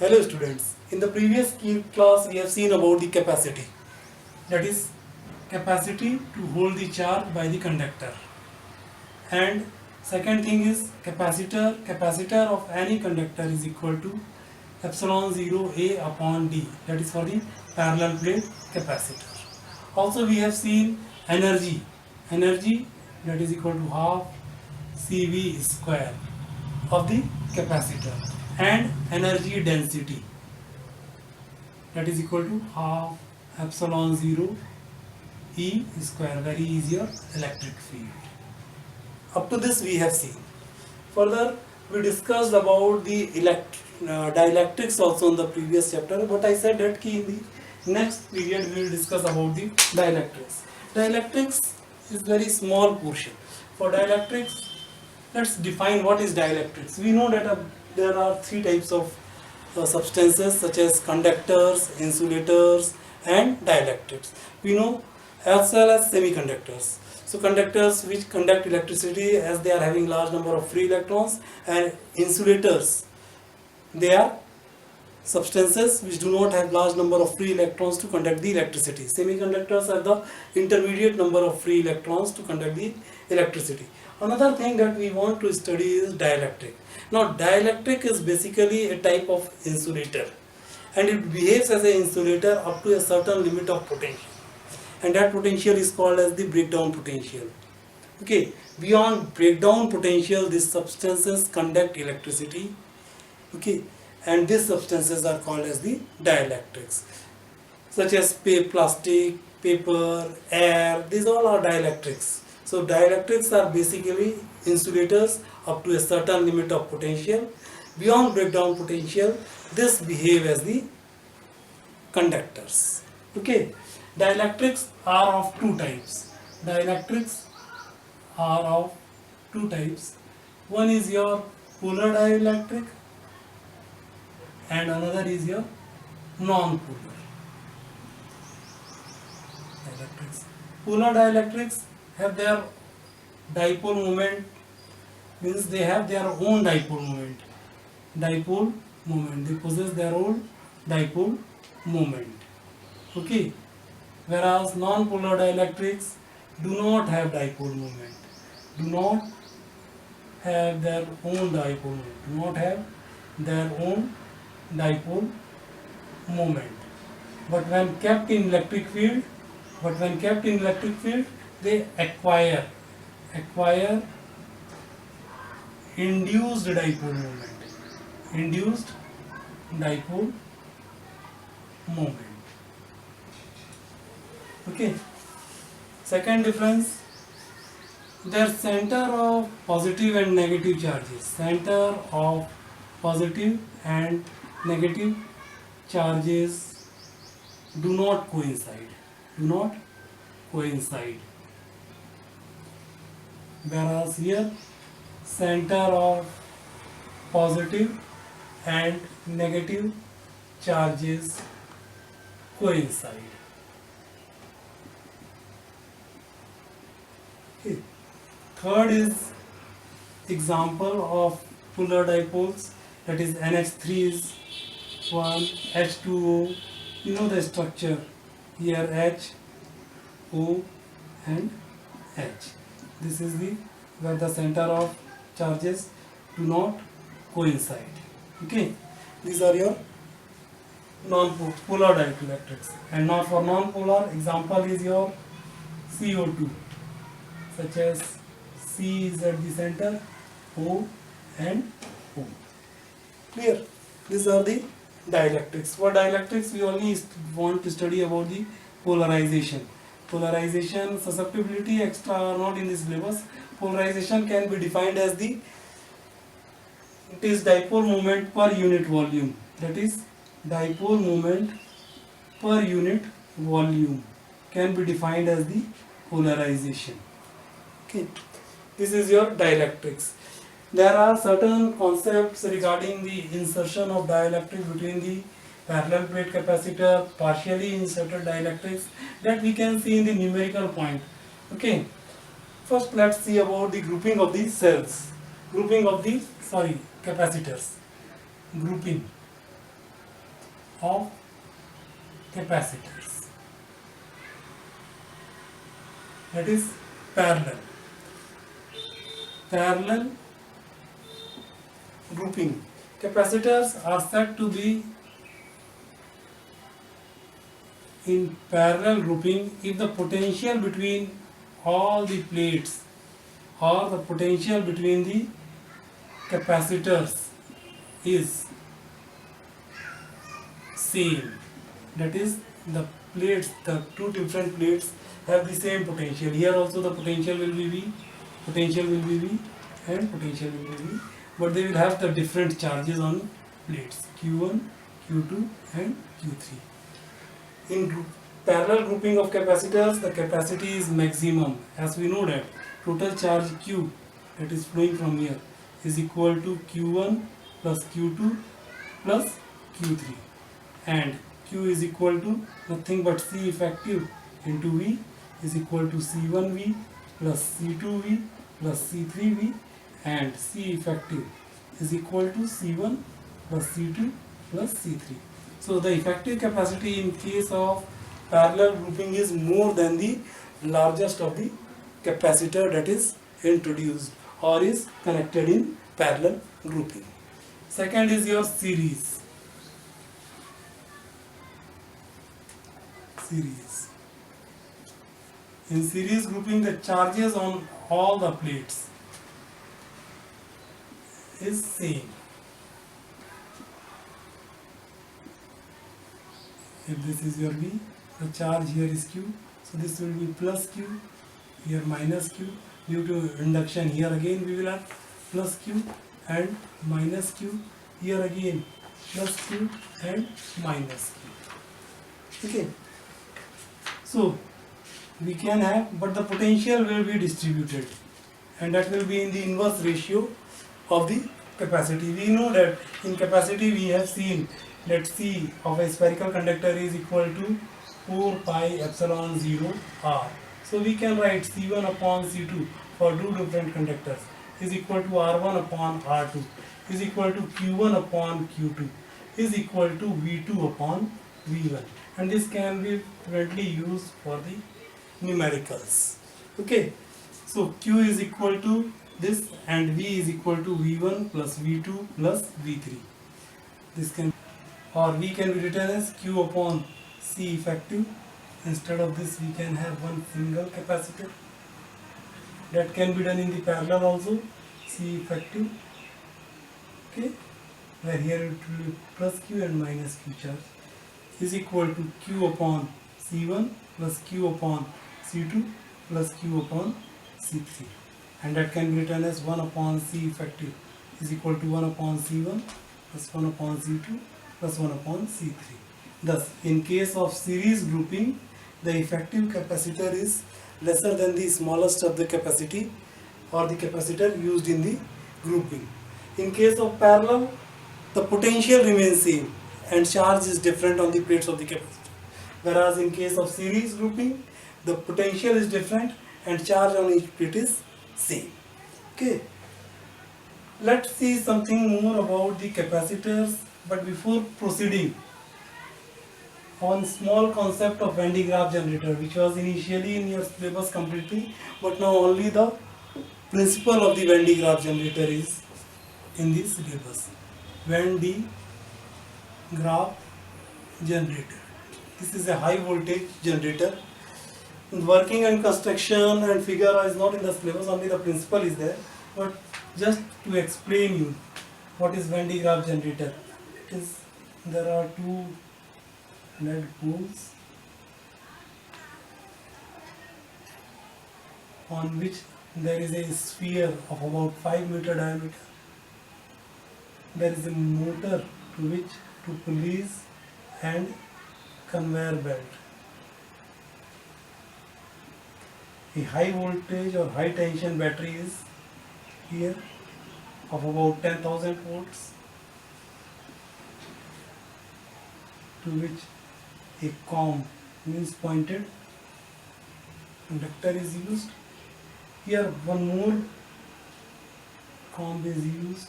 Hello students, in the previous class we have seen about the capacity, that is capacity to hold the charge by the conductor, and second thing is capacitor of any conductor is equal to epsilon 0 A upon D, that is for the parallel plate capacitor. Also we have seen energy that is equal to half CV square of the capacitor, and energy density that is equal to half epsilon 0 E square, very easier electric field. Up to this we have seen. Further we discussed about the dielectrics also in the previous chapter, but I said that in the next period we will discuss about the dielectrics. Dielectrics is very small portion. For dielectrics, let's define what is dielectrics. We know that there are three types of substances such as conductors, insulators and dielectrics. We know as well as semiconductors. So conductors which conduct electricity as they are having large number of free electrons, and insulators, they are substances which do not have large number of free electrons to conduct the electricity. Semiconductors have the intermediate number of free electrons to conduct the electricity. Another thing that we want to study is dielectric. Now dielectric is basically a type of insulator, and it behaves as an insulator up to a certain limit of potential, and that potential is called as the breakdown potential. Okay, beyond breakdown potential these substances conduct electricity. Okay, and these substances are called as the dielectrics, such as plastic, paper, air, these all are dielectrics. So dielectrics are basically insulators up to a certain limit of potential. Beyond breakdown potential, this behave as the conductors. Okay, dielectrics are of two types. Dielectrics are of two types. One is your polar dielectric and another is your non-polar dielectrics. Polar dielectrics have their dipole moment, means they have their own dipole moment. Dipole moment, they possess their own dipole moment. Okay, whereas non-polar dielectrics do not have dipole moment, do not have their own dipole moment, do not have their own dipole moment. But when kept in electric field, they acquire induced dipole moment. Induced dipole moment. Okay. Second difference, their center of positive and negative charges. Center of positive and negative charges do not coincide. Do not coincide. Whereas here, center of positive and negative charges coincide. Okay. Third is example of polar dipoles, that is NH3 is 1, H2O, you know the structure here, H, O and H. This is the where the center of charges do not coincide. Okay, these are your non-polar dielectrics. And now for non-polar, example is your CO2, such as C is at the center, O and O. Clear? These are the dielectrics. For dielectrics, we only want to study about the polarization. Polarization, susceptibility, extra are not in this syllabus. Polarization can be defined as it is dipole moment per unit volume. That is dipole moment per unit volume can be defined as the polarization. Okay, this is your dielectrics. There are certain concepts regarding the insertion of dielectric between the parallel plate capacitor, partially inserted dielectrics, that we can see in the numerical point. Okay, first let's see about the grouping of the cells, grouping of the capacitors, grouping. of capacitors, that is parallel. Parallel grouping. Capacitors are said to be in parallel grouping if the potential between all the plates or the potential between the capacitors is same. That is, the plates, the two different plates have the same potential. Here also the potential will be V, potential will be V, and potential will be V, but they will have the different charges on plates Q1, Q2 and Q3. In parallel grouping of capacitors, the capacity is maximum, as we know that total charge Q that is flowing from here is equal to Q1 plus Q2 plus Q3, and Q is equal to nothing but C effective into V is equal to C1V plus C2V plus C3V, and C effective is equal to C1 plus C2 plus C3. So the effective capacity in case of parallel grouping is more than the largest of the capacitor that is introduced or is connected in parallel grouping. Second is your series. In series grouping, the charges on all the plates is same. If this is your V, the charge here is Q, so this will be plus Q, here minus Q. Due to induction, here again we will have plus Q and minus Q, here again plus Q and minus Q. Okay, so we can have, but the potential will be distributed, and that will be in the inverse ratio of the capacity. We know that in capacity we have seen that C of a spherical conductor is equal to 4 pi epsilon 0 R. So we can write C1 upon C2 for two different conductors is equal to R1 upon R2 is equal to Q1 upon Q2 is equal to V2 upon V1, and this can be readily used for the numericals. Okay, so Q is equal to this and V is equal to V1 plus V2 plus V3. This can, or V can be written as Q upon C effective. Instead of this we can have one single capacitor. That can be done in the parallel also, C effective. Okay, where here it will be plus Q and minus Q charge is equal to Q upon C1 plus Q upon C2 plus Q upon C3, and that can be written as 1 upon C effective is equal to 1 upon C1 plus 1 upon C2 plus 1 upon C3. Thus, in case of series grouping, the effective capacitor is lesser than the smallest of the capacity or the capacitor used in the grouping. In case of parallel, the potential remains same and charge is different on the plates of the capacitor. Whereas in case of series grouping, the potential is different and charge on each plate is same. Okay. Let's see something more about the capacitors, but before proceeding, on small concept of Van de Graaff generator, which was initially in your syllabus completely, but now only the principle of the Van de Graaff generator is in the syllabus. Van de Graaff generator. This is a high voltage generator. Working and construction and figure is not in the syllabus, only the principle is there. But just to explain you what is Van de Graaff generator, it is, there are two lead poles on which there is a sphere of about 5 meter diameter. There is a motor to which two pulleys and conveyor belt. A high voltage or high tension battery is here of about 10,000 volts, to which a comb means pointed conductor is used. Here one more comb is used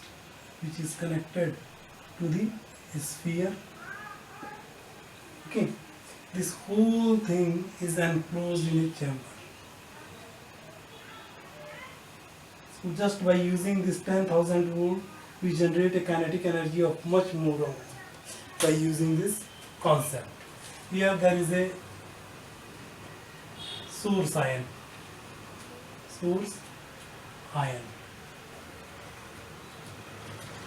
which is connected to the sphere Okay, this whole thing is enclosed in a chamber. So just by using this 10,000 volt, we generate a kinetic energy of much more by using this concept. Here there is a source ion,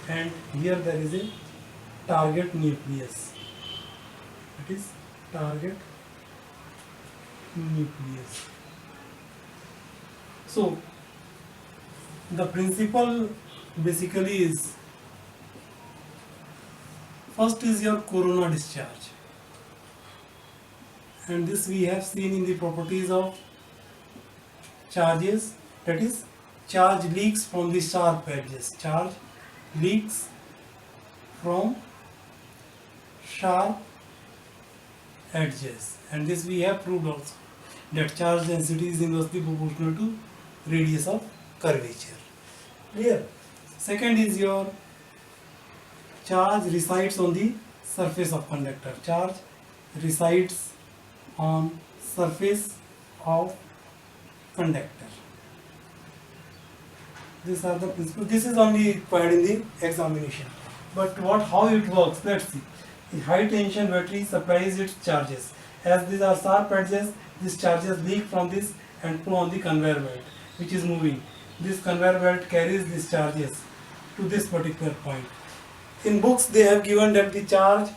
and here there is a target nucleus. It is target nucleus. So the principle basically is, first is your corona discharge, and this we have seen in the properties of charges, that is charge leaks from the sharp edges. Charge leaks from sharp edges, and this we have proved also, that charge density is inversely proportional to radius of curvature. Clear? Second is your charge resides on the surface of conductor. Charge resides on surface of conductor. These are the principles. This is only required in the examination. But how it works? Let's see. The high tension battery supplies its charges. As these are sharp edges, these charges leak from this and flow on the conveyor belt, which is moving. This conveyor belt carries these charges to this particular point. In books they have given that the charge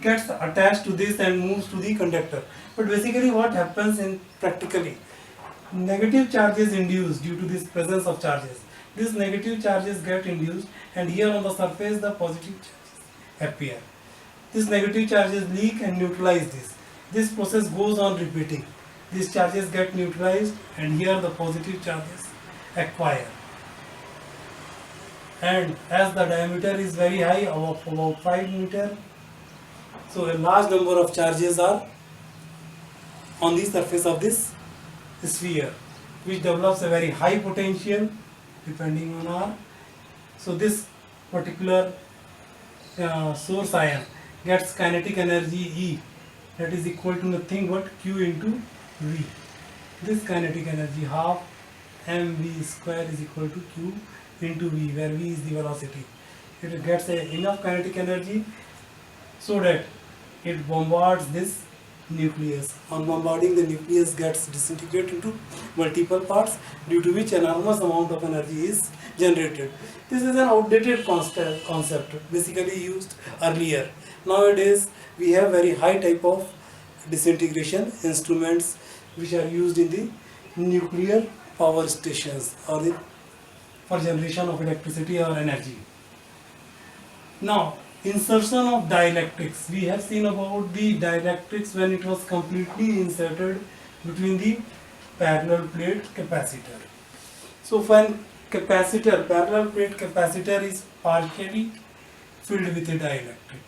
gets attached to this and moves to the conductor. But basically what happens in practically, negative charges induced due to this presence of charges. These negative charges get induced, and here on the surface the positive charges appear. These negative charges leak and neutralize this. This process goes on repeating. These charges get neutralized, and here the positive charges acquire. And as the diameter is very high, of about 5 meter, so a large number of charges are on the surface of this sphere, which develops a very high potential depending on R. So this particular source ion gets kinetic energy E, that is equal to nothing but Q into V. This kinetic energy, half mv square, is equal to Q into V, where V is the velocity. It gets enough kinetic energy so that it bombards this nucleus. On bombarding, the nucleus gets disintegrated into multiple parts, due to which enormous amount of energy is generated. This is an outdated concept basically used earlier. Nowadays we have very high type of disintegration instruments which are used in the nuclear power stations or for generation of electricity or energy. Now, insertion of dielectrics. We have seen about the dielectrics when it was completely inserted between the parallel plate capacitor. So when parallel plate capacitor is partially filled with a dielectric.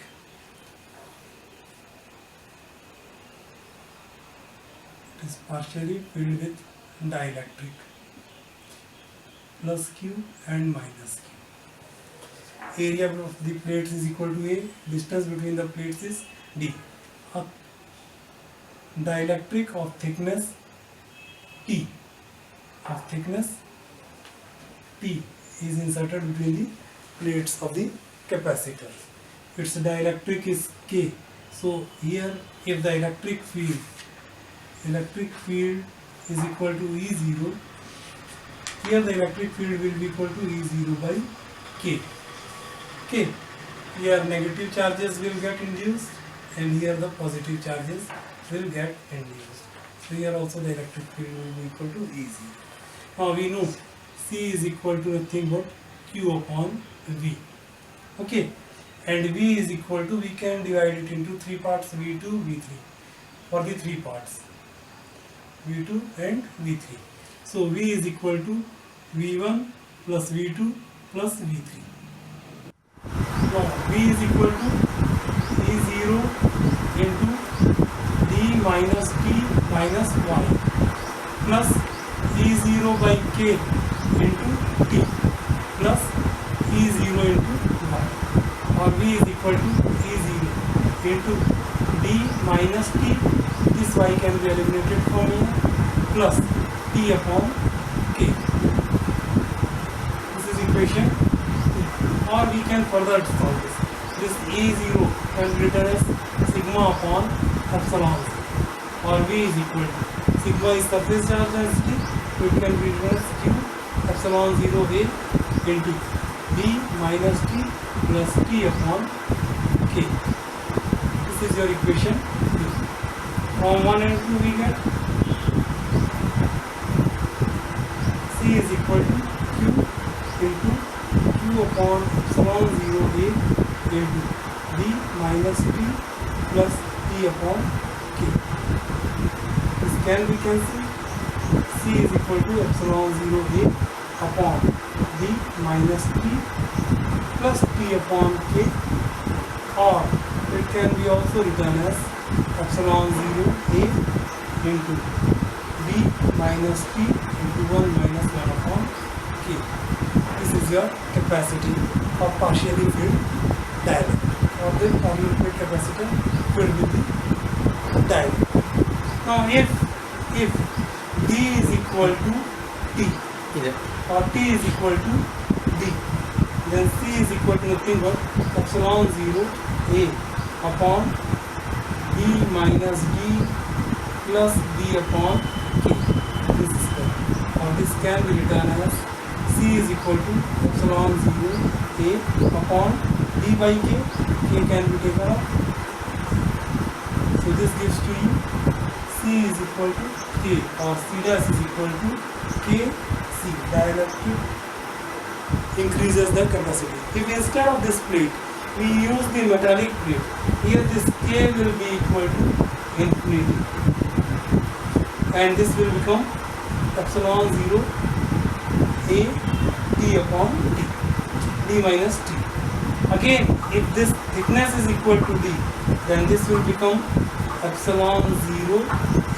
It is partially filled with dielectric, plus Q and minus Q. Area of the plates is equal to A, distance between the plates is D. A dielectric of thickness T, is inserted between the plates of the capacitor. Its dielectric is K. So here, if the electric field is equal to E0, here the electric field will be equal to E0 by K. Okay, here negative charges will get induced, and here the positive charges will get induced. So here also the electric field will be equal to E0. Now we know C is equal to nothing but Q upon V. Okay, and V is equal to, we can divide it into three parts, V2, V3, for the three parts, V2 and V3. So V is equal to V1 plus V2 plus V3. Now V is equal to E0 into D minus T minus 1 plus E0 by K into T plus E0 into 1, or V is equal to E0 into D minus t, this y can be eliminated from here, plus t upon k. This is equation 2. Or we can further solve this. This A0 can be written as sigma upon epsilon, or V is equal to sigma is surface charge density, so it can be written as Q epsilon 0 A into B minus T plus T upon K. This is your equation 2. From 1 and 2 we get C is equal to Q into Q upon epsilon 0 A into B minus T plus T upon K. This can be cancelled. C is equal to epsilon 0 A upon B minus T plus T upon K, or it can be also written as epsilon 0 A into B minus T into 1 minus 1 upon K. This is your capacity of partially filled dielectric, or the augmented capacitor filled with the dielectric. Now if D is equal to T, or T is equal to D, then C is equal to nothing but epsilon 0 A upon B minus D plus D upon K. This is the, or this can be written as C is equal to epsilon 0 A upon D by K. K can be taken off. So this gives to you C is equal to K, or C dash is equal to Kc. Dielectric increases the capacity. If instead of this plate we use the metallic plate, here this K will be equal to infinity, and this will become epsilon 0 A T upon D, D minus T. Again, if this thickness is equal to D, then this will become epsilon 0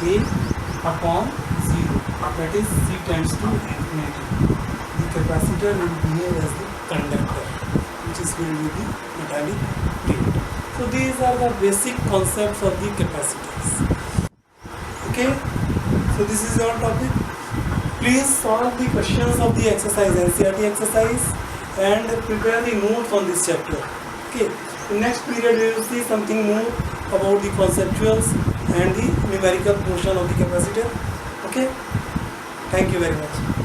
A upon 0, that is C tends to infinity. The capacitor will behave as the conductor, which is filled with the metallic plate. So these are the basic concepts of the capacitors. Okay, so this is our topic. Please solve the questions of the exercise, NCERT exercise, and prepare the notes on this chapter. Okay, in next period we will see something more about the conceptuals and the numerical portion of the capacitor. Okay, thank you very much.